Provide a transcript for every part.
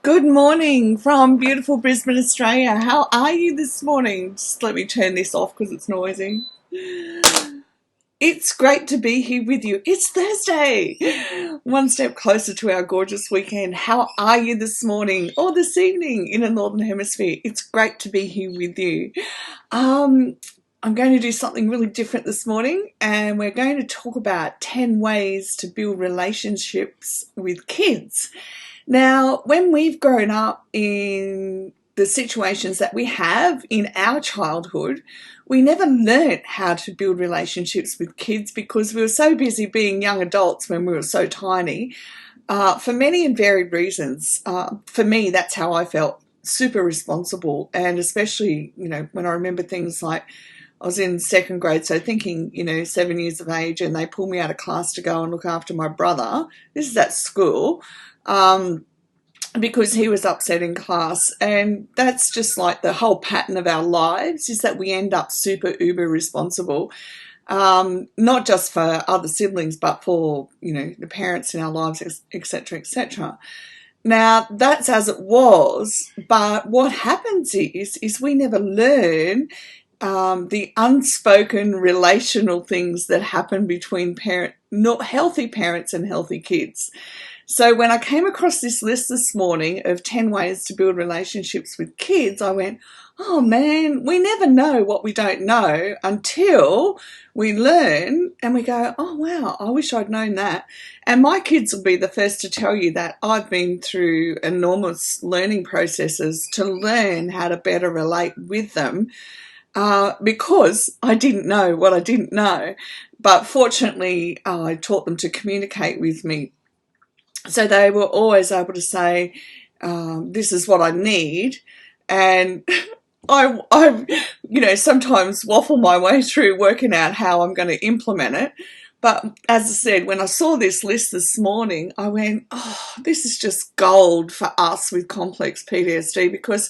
Good morning from beautiful Brisbane, Australia. How are you this morning? Just let me turn this off because it's noisy. It's great to be here with you. It's Thursday. One step closer to our gorgeous weekend. How are you this morning or this evening in the Northern Hemisphere? It's great to be here with you. I'm going to do something really different this morning, and we're going to talk about 10 ways to build relationships with kids. Now, when we've grown up in the situations that we have in our childhood, we never learnt how to build relationships with kids because we were so busy being young adults when we were so tiny, for many and varied reasons. For me, that's how I felt, super responsible, and especially, when I remember things like I was in second grade, so thinking, 7 years of age, and they pulled me out of class to go and look after my brother. This is at school. Because he was upset in class, and that's just like the whole pattern of our lives, is that we end up super uber responsible, not just for other siblings but for the parents in our lives, etc., etc. Now that's as it was, but what happens is we never learn the unspoken relational things that happen between not healthy parents and healthy kids. So when I came across this list this morning of 10 ways to build relationships with kids, I went, oh man, we never know what we don't know until we learn and we go, oh wow, I wish I'd known that. And my kids will be the first to tell you that I've been through enormous learning processes to learn how to better relate with them, because I didn't know what I didn't know. But fortunately, I taught them to communicate with me. So they were always able to say, this is what I need. And I sometimes waffle my way through working out how I'm going to implement it. But as I said, when I saw this list this morning, I went, oh, this is just gold for us with complex PTSD, because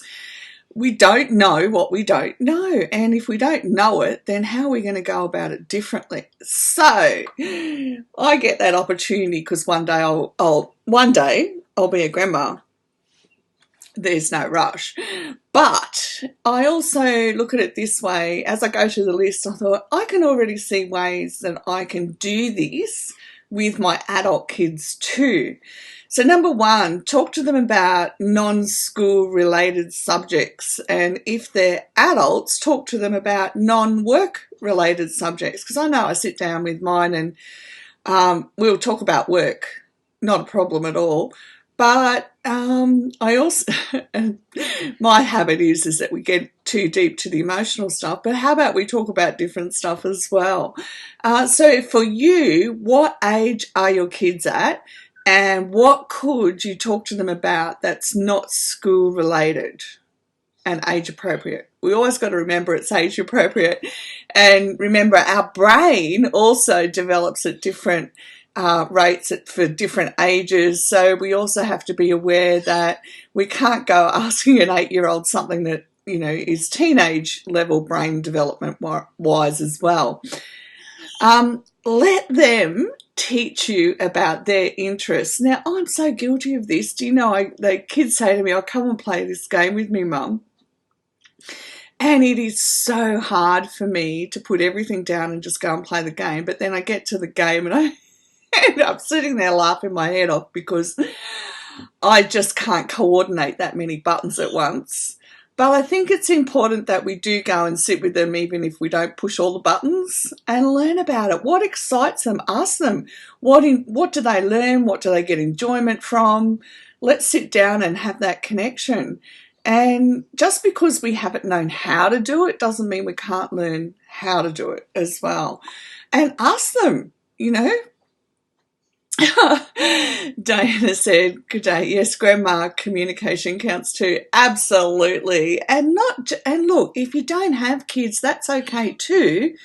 we don't know what we don't know. And if we don't know it, then how are we going to go about it differently? So I get that opportunity because one day I'll be a grandma. There's no rush. But I also look at it this way. As I go through the list, I thought I can already see ways that I can do this with my adult kids too. So number one, talk to them about non-school related subjects. And if they're adults, talk to them about non-work related subjects. Because I know I sit down with mine and we'll talk about work. Not a problem at all. But I also, my habit is that we get too deep to the emotional stuff. But how about we talk about different stuff as well? So for you, what age are your kids at? And what could you talk to them about that's not school related and age appropriate? We always got to remember it's age appropriate. And remember, our brain also develops at different rates for different ages. So we also have to be aware that we can't go asking an 8-year-old something that, is teenage level brain development wise as well. Let them teach you about their interests. Now, I'm so guilty of this. Do you know, the kids say to me, "Oh, come and play this game with me, Mum." And it is so hard for me to put everything down and just go and play the game. But then I get to the game and I end up sitting there laughing my head off because I just can't coordinate that many buttons at once. But I think it's important that we do go and sit with them, even if we don't push all the buttons, and learn about it. What excites them? Ask them. What do they learn? What do they get enjoyment from? Let's sit down and have that connection. And just because we haven't known how to do it doesn't mean we can't learn how to do it as well. And ask them, Diana said, "Good day. Yes, grandma, communication counts too." Absolutely. And look, if you don't have kids, that's okay too.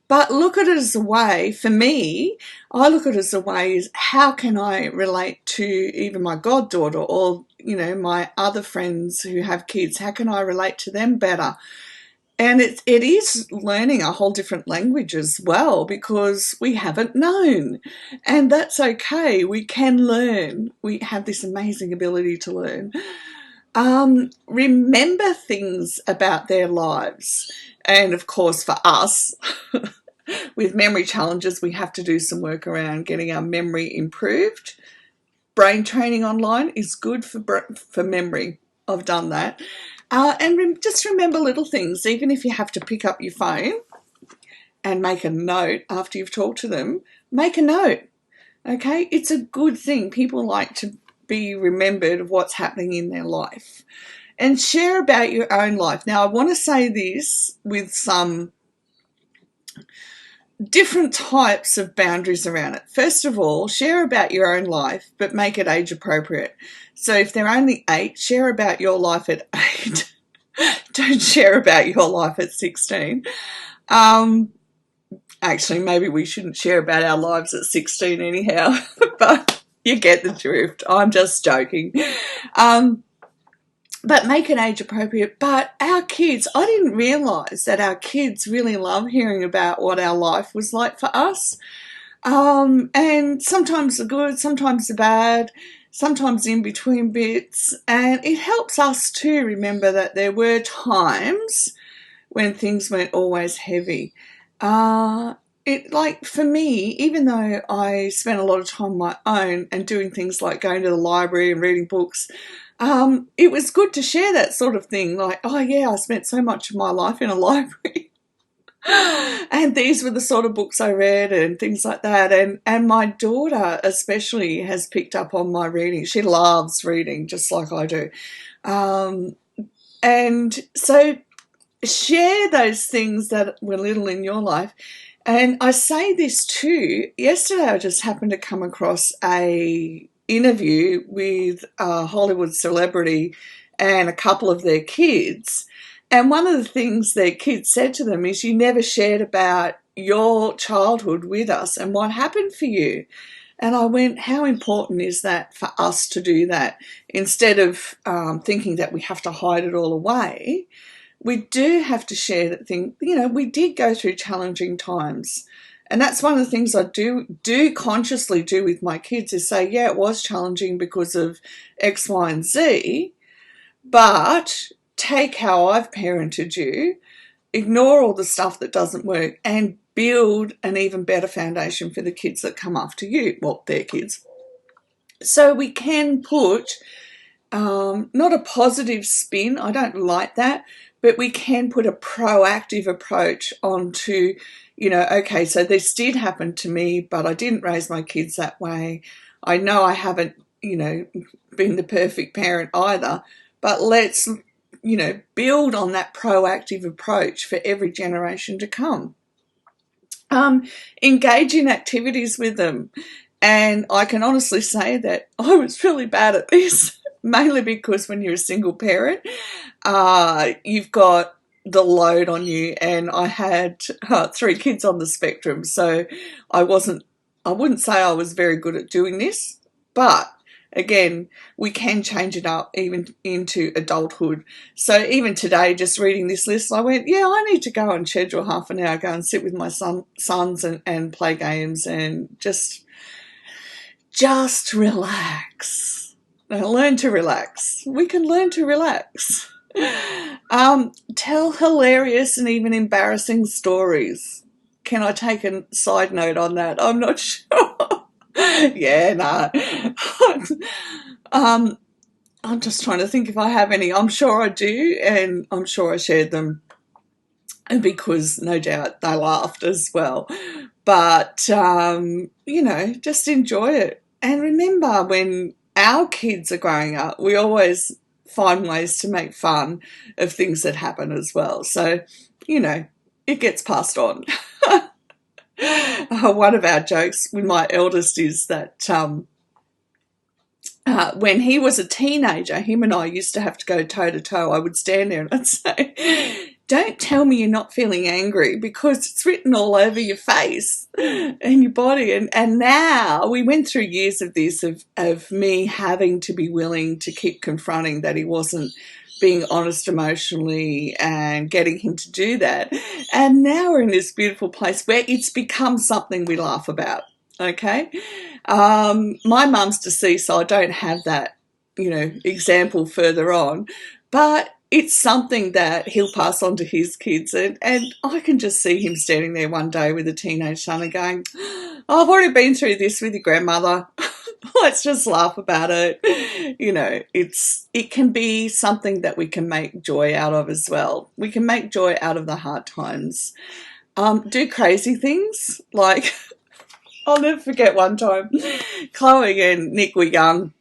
But look at it as a way, for me, I look at it as a way is how can I relate to even my goddaughter or, my other friends who have kids? How can I relate to them better? And it is learning a whole different language as well, because we haven't known. And that's okay. We can learn. We have this amazing ability to learn. Remember things about their lives. And of course, for us, with memory challenges, we have to do some work around getting our memory improved. Brain training online is good for memory. I've done that. And just remember little things, even if you have to pick up your phone and make a note after you've talked to them, make a note, okay? It's a good thing. People like to be remembered of what's happening in their life. And share about your own life. Now, I want to say this with some different types of boundaries around it. First of all, share about your own life, but make it age appropriate. So if they're only 8, share about your life at 8. Don't share about your life at 16. Actually, maybe we shouldn't share about our lives at 16 anyhow, but you get the drift. I'm just joking. But make it age appropriate. But our kids, I didn't realise that our kids really love hearing about what our life was like for us. And sometimes the good, sometimes the bad, sometimes in between bits. And it helps us to remember that there were times when things weren't always heavy. Like for me, even though I spent a lot of time on my own and doing things like going to the library and reading books, it was good to share that sort of thing. Like, oh yeah, I spent so much of my life in a library. And these were the sort of books I read and things like that. And my daughter especially has picked up on my reading. She loves reading just like I do. And so share those things that were little in your life. And I say this too. Yesterday I just happened to come across a interview with a Hollywood celebrity and a couple of their kids. And one of the things their kids said to them is, you never shared about your childhood with us and what happened for you. And I went, how important is that for us to do that? Instead of thinking that we have to hide it all away, we do have to share that thing. You know, we did go through challenging times. And that's one of the things I do consciously do with my kids, is say, yeah, it was challenging because of X, Y, and Z, but take how I've parented you, ignore all the stuff that doesn't work, and build an even better foundation for the kids that come after you. Well, their kids. So we can put not a positive spin, I don't like that, but we can put a proactive approach onto, you know, okay, so this did happen to me, but I didn't raise my kids that way. I know I haven't, you know, been the perfect parent either, but let's, you know, build on that proactive approach for every generation to come. Engage in activities with them. And I can honestly say that I was really bad at this, mainly because when you're a single parent, you've got the load on you, and I had 3 kids on the spectrum, so I wouldn't say I was very good at doing this, but again, we can change it up even into adulthood. So even today, just reading this list, I went, yeah, I need to go and schedule half an hour, go and sit with my sons and play games and just relax. Now, learn to relax. We can learn to relax. Tell hilarious and even embarrassing stories. Can I take a side note on that? I'm not sure. Yeah, no. I'm just trying to think if I have any. I'm sure I do, and I'm sure I shared them because no doubt they laughed as well. But, you know, just enjoy it. And remember, when our kids are growing up, we always find ways to make fun of things that happen as well. So, you know, it gets passed on. One of our jokes with my eldest is that when he was a teenager, him and I used to have to go toe to toe. I would stand there and I'd say, don't tell me you're not feeling angry, because it's written all over your face and your body. And now we went through years of this, of me having to be willing to keep confronting that he wasn't being honest emotionally and getting him to do that. And now we're in this beautiful place where it's become something we laugh about. Okay. My mum's deceased, so I don't have that, example further on, but it's something that he'll pass on to his kids. And I can just see him standing there one day with a teenage son and going, oh, I've already been through this with your grandmother. Let's just laugh about it. It can be something that we can make joy out of as well. We can make joy out of the hard times. Do crazy things. Like, I'll never forget one time, Chloe and Nick were young.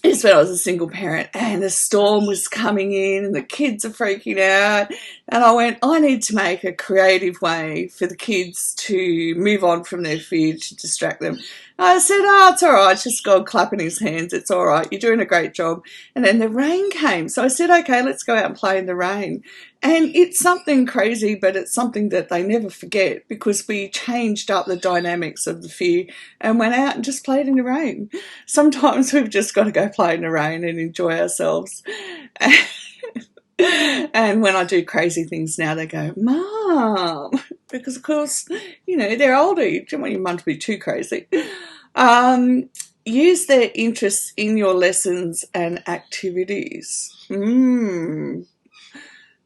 It's when I was a single parent, and the storm was coming in and the kids are freaking out. And I went, I need to make a creative way for the kids to move on from their fear, to distract them. I said, oh, it's all right. Just God clapping his hands. It's all right. You're doing a great job. And then the rain came. So I said, okay, let's go out and play in the rain. And it's something crazy, but it's something that they never forget, because we changed up the dynamics of the fear and went out and just played in the rain. Sometimes we've just got to go play in the rain and enjoy ourselves. And when I do crazy things now, they go, Mum, because of course, they're older. You don't want your mum to be too crazy. Use their interests in your lessons and activities.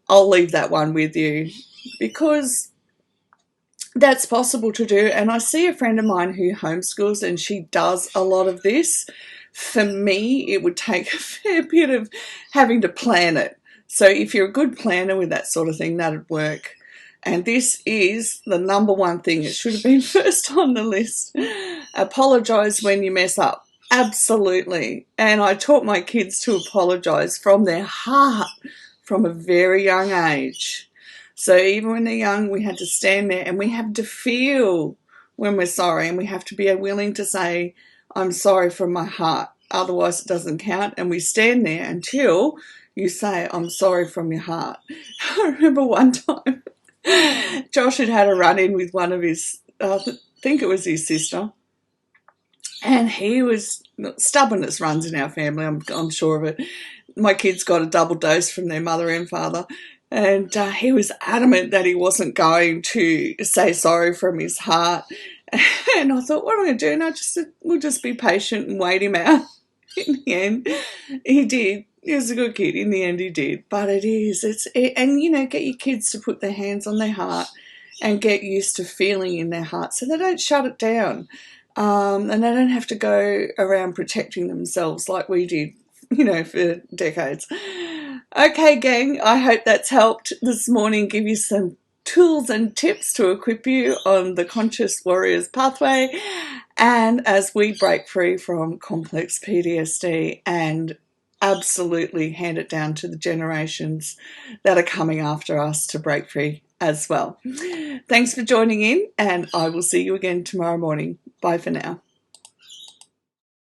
I'll leave that one with you, because that's possible to do. And I see a friend of mine who homeschools, and she does a lot of this. For me, it would take a fair bit of having to plan it. So if you're a good planner with that sort of thing, that'd work. And this is the number one thing. It should have been first on the list. Apologise when you mess up. Absolutely. And I taught my kids to apologise from their heart from a very young age. So even when they're young, we had to stand there and we have to feel when we're sorry, and we have to be willing to say, I'm sorry from my heart. Otherwise it doesn't count. And we stand there until you say, I'm sorry from your heart. I remember one time Josh had a run-in with one of his, I think it was his sister, and he was, stubbornness runs in our family, I'm sure of it. My kids got a double dose from their mother and father, and he was adamant that he wasn't going to say sorry from his heart. And I thought, what am I going to do? And I just said, we'll just be patient and wait him out. In the end, he did. He was a good kid. In the end, he did. But and get your kids to put their hands on their heart and get used to feeling in their heart, so they don't shut it down. And they don't have to go around protecting themselves like we did, for decades. Okay, gang, I hope that's helped this morning, give you some tools and tips to equip you on the Conscious Warriors pathway, and as we break free from complex PTSD and absolutely hand it down to the generations that are coming after us to break free as well. Thanks for joining in, and I will see you again tomorrow morning. Bye for now.